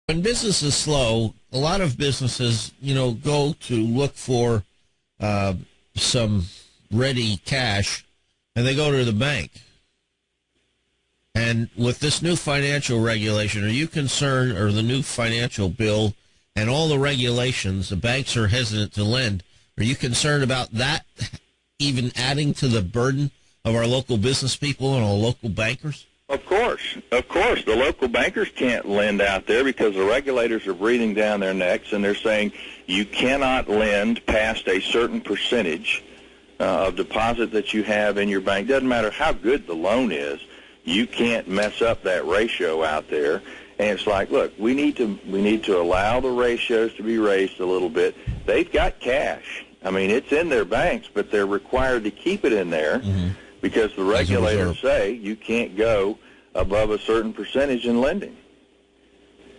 When business is slow, a lot of businesses, go to look for some ready cash, and they go to the bank. And with this new financial regulation, are you concerned, or the new financial bill and all the regulations, the banks are hesitant to lend? Are you concerned about that even adding to the burden of our local business people and our local bankers? Of course. The local bankers can't lend out there because the regulators are breathing down their necks, and they're saying you cannot lend past a certain percentage of deposit that you have in your bank. Doesn't matter how good the loan is, you can't mess up that ratio out there. And it's like, look, we need to allow the ratios to be raised a little bit. They've got cash. I mean, it's in their banks, but they're required to keep it in there. Because the regulators say you can't go above a certain percentage in lending.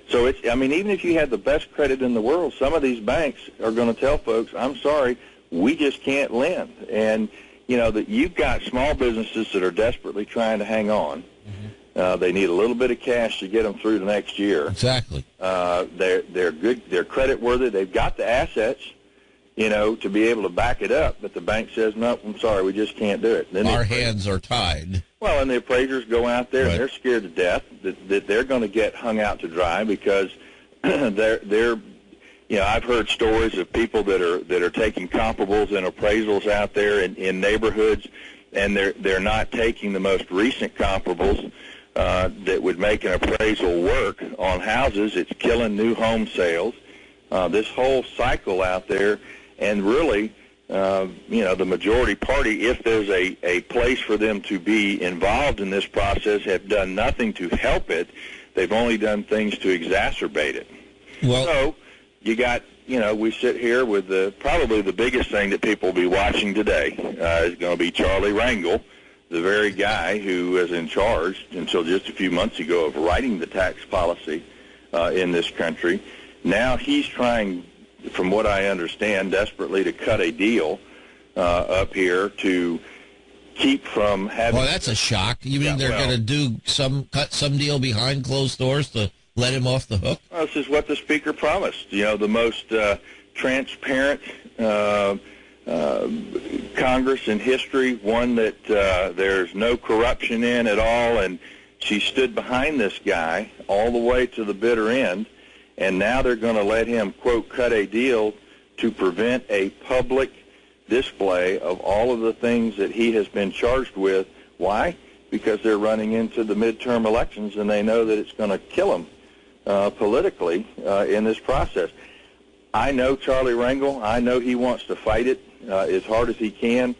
So even if you had the best credit in the world, some of these banks are going to tell folks, I'm sorry, we just can't lend. And, that you've got small businesses that are desperately trying to hang on. They need a little bit of cash to get them through the next year. Exactly. They're good. They're credit worthy. They've got the assets, to be able to back it up, but the bank says, no, I'm sorry, we just can't do it. Then our hands are tied. Well, and the appraisers go out there, and they're scared to death that they're going to get hung out to dry because they're I've heard stories of people that are taking comparables and appraisals out there in neighborhoods, and they're not taking the most recent comparables that would make an appraisal work on houses. It's killing new home sales. This whole cycle out there. And really, the majority party, if there's a place for them to be involved in this process, have done nothing to help it. They've only done things to exacerbate it. Well, so you got, we sit here with probably the biggest thing that people will be watching today is going to be Charlie Rangel, the very guy who was in charge until just a few months ago of writing the tax policy in this country. Now he's trying, from what I understand, desperately to cut a deal up here to keep from having... Well, that's a shock. You mean they're going to cut some deal behind closed doors to let him off the hook? Well, this is what the Speaker promised. The most transparent Congress in history, one that there's no corruption in at all, and she stood behind this guy all the way to the bitter end. And now they're going to let him, quote, cut a deal to prevent a public display of all of the things that he has been charged with. Why? Because they're running into the midterm elections, and they know that it's going to kill him politically in this process. I know Charlie Rangel. I know he wants to fight it as hard as he can.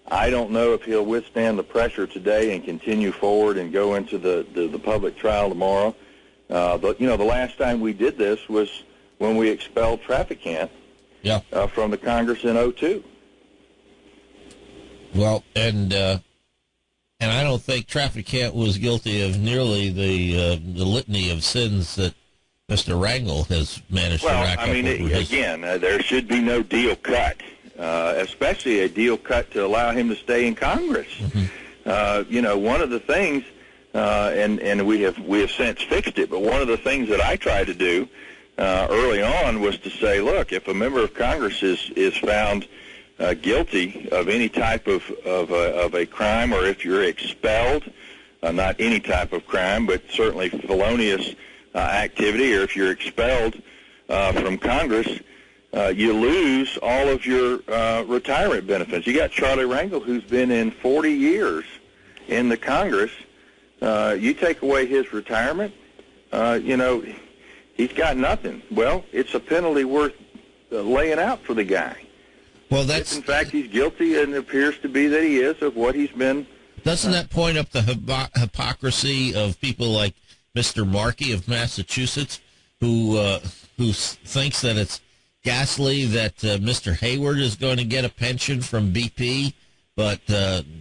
I don't know if he'll withstand the pressure today and continue forward and go into the public trial tomorrow. But, the last time we did this was when we expelled Traficant from the Congress in 2002. Well, and I don't think Traficant was guilty of nearly the litany of sins that Mr. Rangel has managed to rack up. Well, there should be no deal cut, especially a deal cut to allow him to stay in Congress. One of the things... and we have since fixed it. But one of the things that I tried to do early on was to say, look, if a member of Congress is found guilty of any type of a crime, or if you're expelled, not any type of crime, but certainly felonious activity, or if you're expelled from Congress, you lose all of your retirement benefits. You got Charlie Rangel, who's been in 40 years in the Congress. You take away his retirement, he's got nothing. Well, it's a penalty worth laying out for the guy. Well, if in fact he's guilty, and it appears to be that he is, of what he's been. Doesn't that point up the hypocrisy of people like Mr. Markey of Massachusetts, who thinks that it's ghastly that Mr. Hayward is going to get a pension from BP, but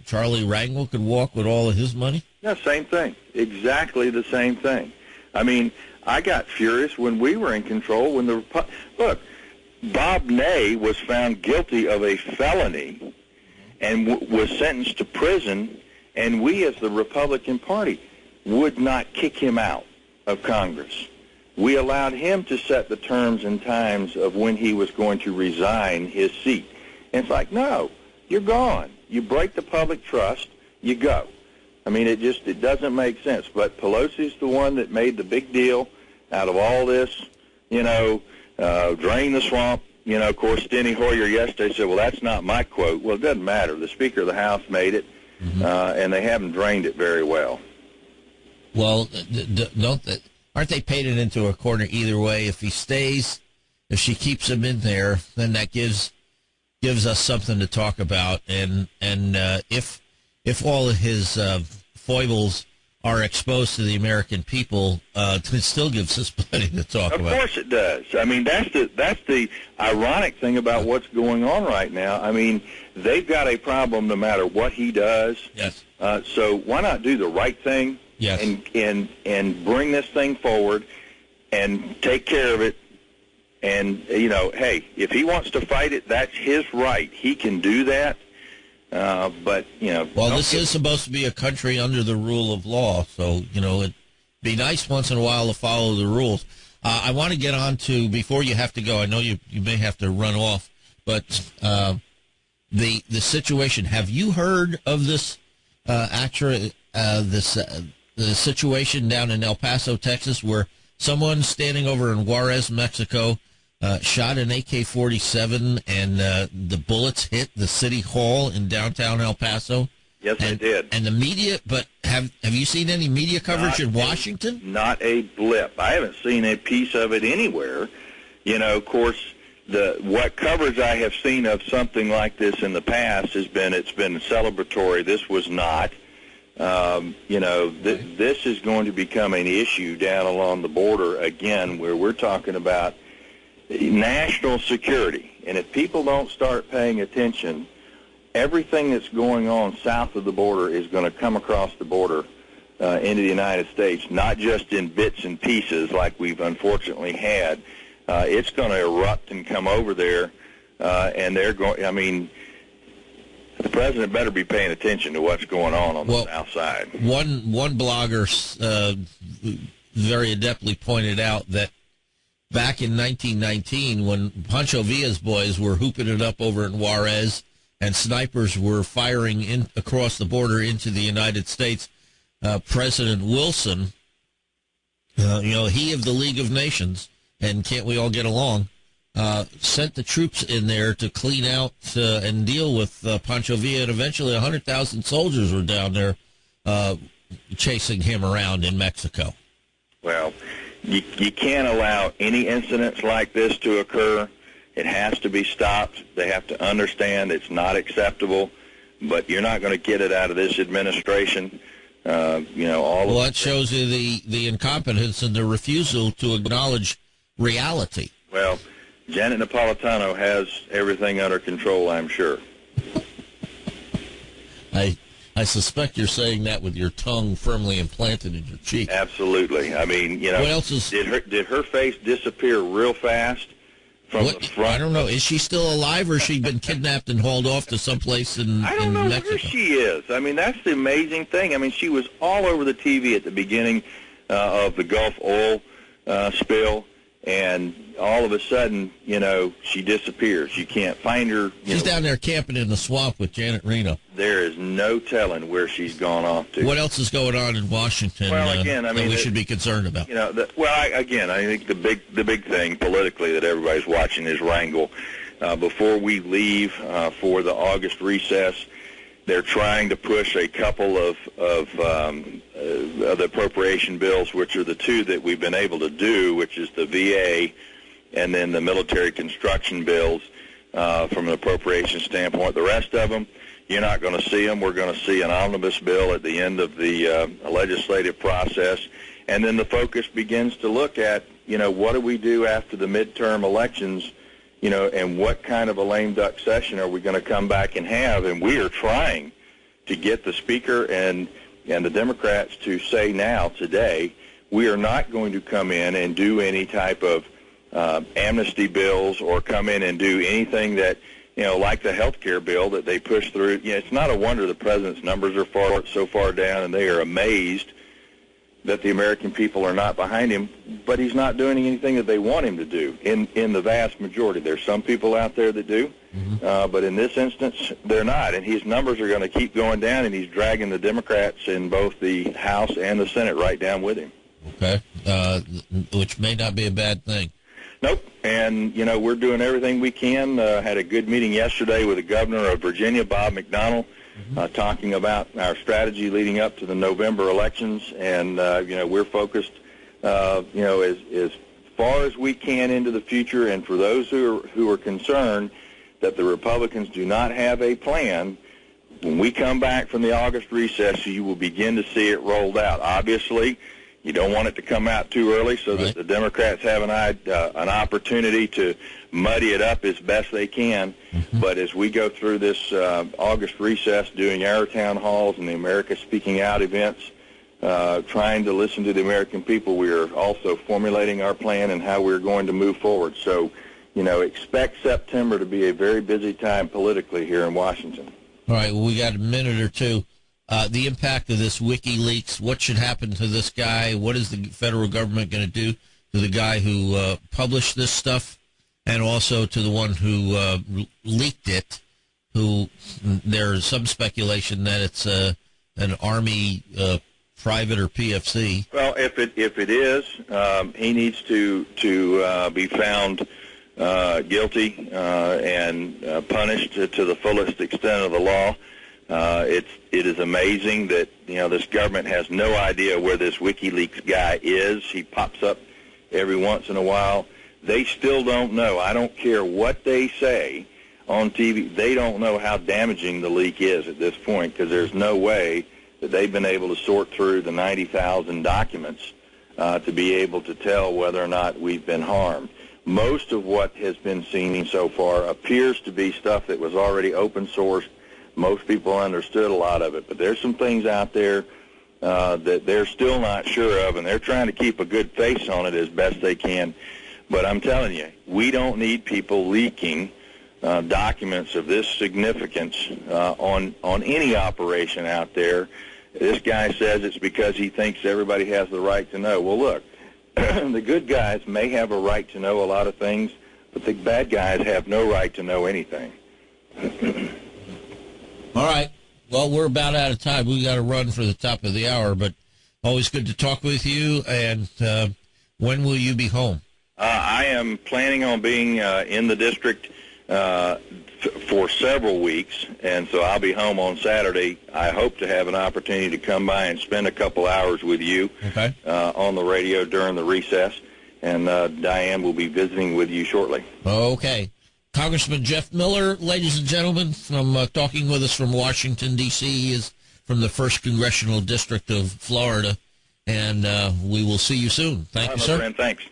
Charlie Rangel could walk with all of his money? Yeah, same thing. Exactly the same thing. I mean, I got furious when we were in control. Look, Bob Ney was found guilty of a felony and was sentenced to prison, and we as the Republican Party would not kick him out of Congress. we allowed him to set the terms and times of when he was going to resign his seat. And it's like, no, you're gone. You break the public trust, you go. I mean, it doesn't make sense. But Pelosi's the one that made the big deal out of all this, drain the swamp. Of course, Steny Hoyer yesterday said, well, that's not my quote. Well, it doesn't matter. The Speaker of the House made it, and they haven't drained it very well. Well, aren't they painted into a corner either way? If he stays, if she keeps him in there, then that gives us something to talk about. And if all of his foibles are exposed to the American people, it still gives us plenty to talk about. Of course it does. I mean, that's the ironic thing about what's going on right now. I mean, they've got a problem no matter what he does. Yes. So why not do the right thing? Yes. And bring this thing forward and take care of it. And, hey, if he wants to fight it, that's his right. He can do that. But. Well, this is supposed to be a country under the rule of law, so, it'd be nice once in a while to follow the rules. I want to get on to, before you have to go, I know you may have to run off, but the situation. Have you heard of this, the situation down in El Paso, Texas, where someone standing over in Juarez, Mexico, shot an AK-47 and the bullets hit the city hall in downtown El Paso? Yes, I did. And the media, but have you seen any media coverage in Washington? Not a blip. I haven't seen a piece of it anywhere. Of course, what coverage I have seen of something like this in the past it's been celebratory. This was not. This is going to become an issue down along the border again, where we're talking about national security. And if people don't start paying attention, everything that's going on south of the border is going to come across the border into the United States, not just in bits and pieces like we've unfortunately had. It's going to erupt and come over there, and they're going, the president better be paying attention to what's going on the south side. One blogger very adeptly pointed out that back in 1919, when Pancho Villa's boys were hooping it up over in Juarez and snipers were firing in across the border into the United States, President Wilson, he of the League of Nations, and can't we all get along, sent the troops in there to clean out and deal with Pancho Villa, and eventually 100,000 soldiers were down there chasing him around in Mexico. Well, you can't allow any incidents like this to occur. It has to be stopped. They have to understand it's not acceptable, but you're not going to get it out of this administration. That shows you the incompetence and the refusal to acknowledge reality. Well, Janet Napolitano has everything under control, I'm sure. I suspect you're saying that with your tongue firmly implanted in your cheek. Absolutely. I mean, what else is... did her face disappear real fast from the front? I don't know. Is she still alive, or has she been kidnapped and hauled off to someplace in Mexico? I don't know where she is. I mean, that's the amazing thing. I mean, she was all over the TV at the beginning of the Gulf oil spill, and all of a sudden, she disappears. You can't find her. She's down there camping in the swamp with Janet Reno. There is no telling where she's gone off to. What else is going on in Washington that we should be concerned about? I think the big thing politically that everybody's watching is wrangle. Before we leave for the August recess, they're trying to push a couple of the appropriation bills, which are the two that we've been able to do, which is the VA and then the military construction bills from an appropriation standpoint. The rest of them, you're not going to see them. We're going to see an omnibus bill at the end of the legislative process. And then the focus begins to look at, what do we do after the midterm elections, and what kind of a lame duck session are we going to come back and have? And we are trying to get the Speaker and the Democrats to say now, today, we are not going to come in and do any type of amnesty bills or come in and do anything that, like the health care bill that they pushed through. It's not a wonder the president's numbers are so far down, and they are amazed that the American people are not behind him, but he's not doing anything that they want him to do in the vast majority. There's some people out there that do, but in this instance, they're not. And his numbers are going to keep going down, and he's dragging the Democrats in both the House and the Senate right down with him. Okay, which may not be a bad thing. Nope. And, we're doing everything we can. Had a good meeting yesterday with the governor of Virginia, Bob McDonnell, talking about our strategy leading up to the November elections. And, we're focused, as far as we can into the future. And for those who are concerned that the Republicans do not have a plan, when we come back from the August recess, you will begin to see it rolled out. Obviously, you don't want it to come out too early so that the Democrats have an opportunity to muddy it up as best they can. But as we go through this August recess, doing our town halls and the America Speaking Out events, trying to listen to the American people, we are also formulating our plan and how we're going to move forward. So, expect September to be a very busy time politically here in Washington. All right, well, we got a minute or two. The impact of this WikiLeaks, what should happen to this guy? What is the federal government going to do to the guy who published this stuff, and also to the one who leaked it, who there's some speculation that it's an Army private or PFC? Well, if it is, he needs to be found guilty and punished to the fullest extent of the law. It is amazing that this government has no idea where this WikiLeaks guy is. He pops up every once in a while. They still don't know. I don't care what they say on TV. They don't know how damaging the leak is at this point, because there's no way that they've been able to sort through the 90,000 documents to be able to tell whether or not we've been harmed. Most of what has been seen so far appears to be stuff that was already open source. Most people understood a lot of it, but there's some things out there that they're still not sure of, and they're trying to keep a good face on it as best they can. But I'm telling you, we don't need people leaking documents of this significance on any operation out there. This guy says it's because he thinks everybody has the right to know. Well, look, the good guys may have a right to know a lot of things, but the bad guys have no right to know anything. All right. Well, we're about out of time. We got to run for the top of the hour, but always good to talk with you. And when will you be home? I am planning on being in the district for several weeks, and so I'll be home on Saturday. I hope to have an opportunity to come by and spend a couple hours with you on the radio during the recess, and Diane will be visiting with you shortly. Okay. Congressman Jeff Miller, ladies and gentlemen, from talking with us from Washington, D.C. He is from the 1st Congressional District of Florida, and we will see you soon. Thank you, sir. Friend, thanks.